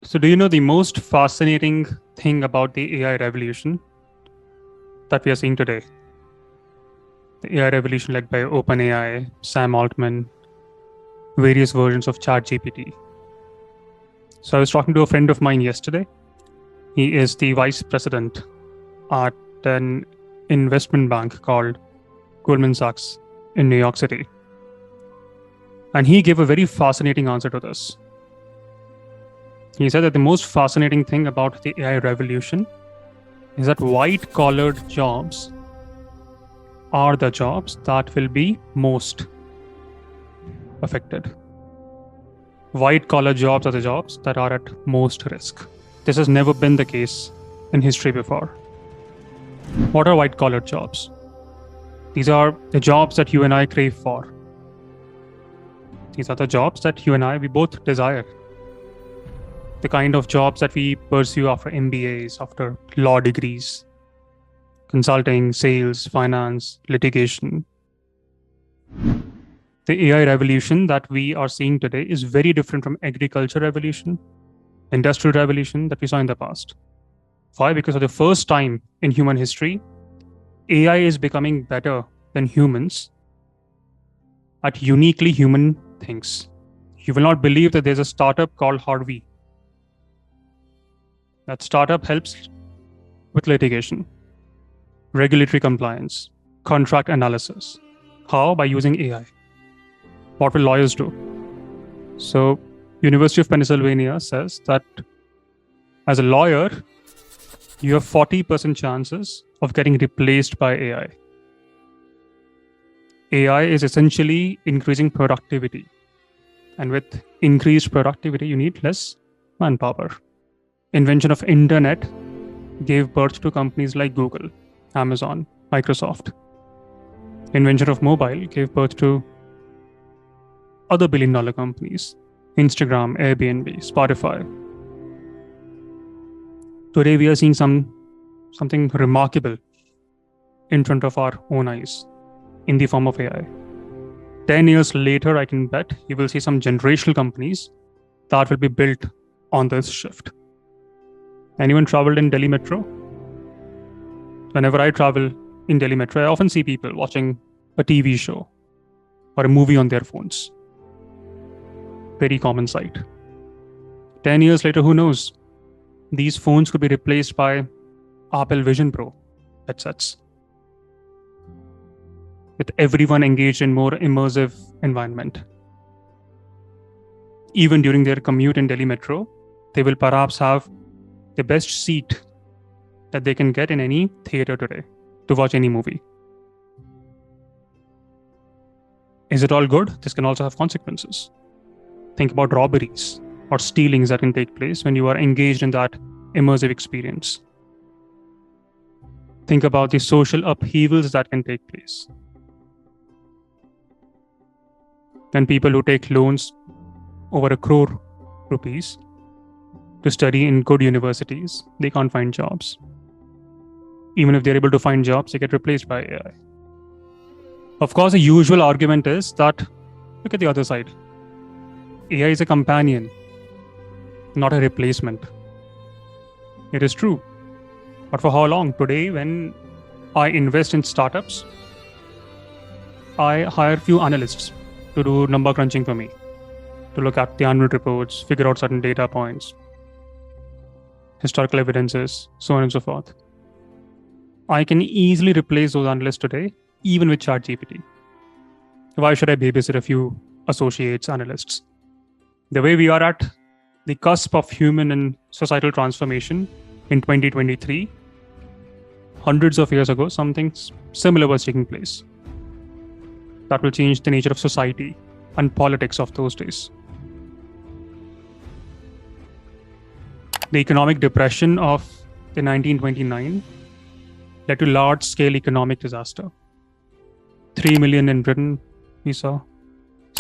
So, do you know the most fascinating thing about the AI revolution that we are seeing today? The AI revolution led by OpenAI, Sam Altman, various versions of ChatGPT. So, I was talking to a friend of mine yesterday. He is the vice president at an investment bank called Goldman Sachs in New York City. And he gave a very fascinating answer to this. He said that the most fascinating thing about the AI revolution is that white-collared jobs are the jobs that will be most affected. White-collar jobs are the jobs that are at most risk. This has never been the case in history before. What are white-collar jobs? These are the jobs that you and I crave for. These are the jobs that you and I, we both desire. The kind of jobs that we pursue after MBAs, after law degrees, consulting, sales, finance, litigation. The AI revolution that we are seeing today is very different from agriculture revolution, industrial revolution that we saw in the past. Why? Because for the first time in human history, AI is becoming better than humans at uniquely human things. You will not believe that there's a startup called Harvey. That startup helps with litigation, regulatory compliance, contract analysis. How? By using AI. What will lawyers do? So, University of Pennsylvania says that as a lawyer, you have 40% chances of getting replaced by AI. AI is essentially increasing productivity. And with increased productivity, you need less manpower. Invention of internet gave birth to companies like Google, Amazon, Microsoft. Invention of mobile gave birth to other billion-dollar companies, Instagram, Airbnb, Spotify. Today we are seeing something remarkable in front of our own eyes in the form of AI. 10 years later, I can bet you will see some generational companies that will be built on this shift. Anyone traveled in Delhi Metro? Whenever I travel in Delhi Metro, I often see people watching a TV show or a movie on their phones. Very common sight. 10 years later, who knows? These phones could be replaced by Apple Vision Pro headsets, with everyone engaged in more immersive environment. Even during their commute in Delhi Metro, they will perhaps have the best seat that they can get in any theater today to watch any movie. Is it all good? This can also have consequences. Think about robberies or stealings that can take place when you are engaged in that immersive experience. Think about the social upheavals that can take place. When people who take loans over ₹1 crore to study in good universities, they can't find jobs. Even if they're able to find jobs, they get replaced by AI. Of course, the usual argument is that, look at the other side. AI is a companion, not a replacement. It is true. But for how long? Today, when I invest in startups, I hire few analysts to do number crunching for me, to look at the annual reports, figure out certain data points, historical evidences, so on and so forth. I can easily replace those analysts today, even with ChatGPT. Why should I babysit a few associates, analysts? The way we are at the cusp of human and societal transformation in 2023, hundreds of years ago, something similar was taking place. That will change the nature of society and politics of those days. The economic depression of the 1929 led to large-scale economic disaster. 3 million in Britain, we saw.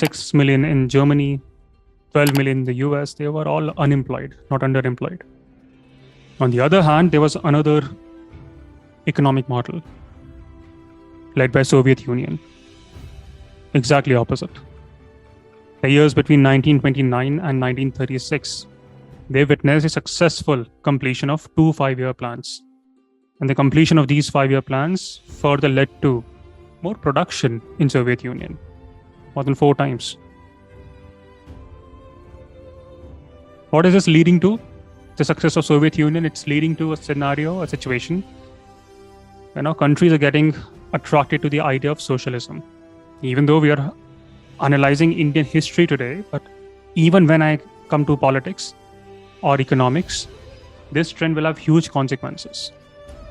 6 million in Germany. 12 million in the US. They were all unemployed, not underemployed. On the other hand, there was another economic model led by Soviet Union. Exactly opposite. The years between 1929 and 1936 They witnessed a successful completion of 2 5-year plans. And the completion of these 5-year plans further led to more production in Soviet Union, more than 4 times. What is this leading to? The success of Soviet Union, it's leading to a scenario, a situation where now countries are getting attracted to the idea of socialism. Even though we are analyzing Indian history today, but even when I come to politics or economics, this trend will have huge consequences,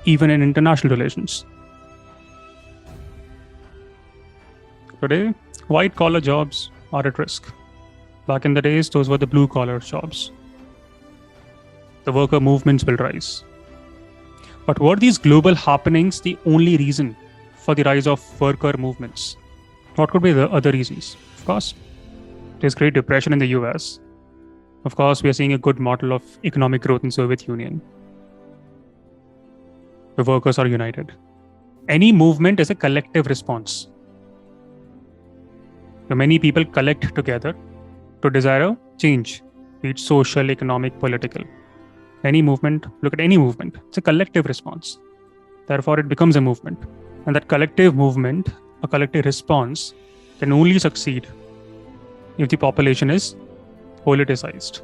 even in international relations. Today, white-collar jobs are at risk. Back in the days, those were the blue-collar jobs. The worker movements will rise. But were these global happenings the only reason for the rise of worker movements? What could be the other reasons? Of course, there's Great Depression in the US. Of course, we are seeing a good model of economic growth in Soviet Union. The workers are united. Any movement is a collective response. So many people collect together to desire a change, be it social, economic, political. Any movement, look at any movement, it's a collective response. Therefore, it becomes a movement. And that collective movement, a collective response, can only succeed if the population is politicized.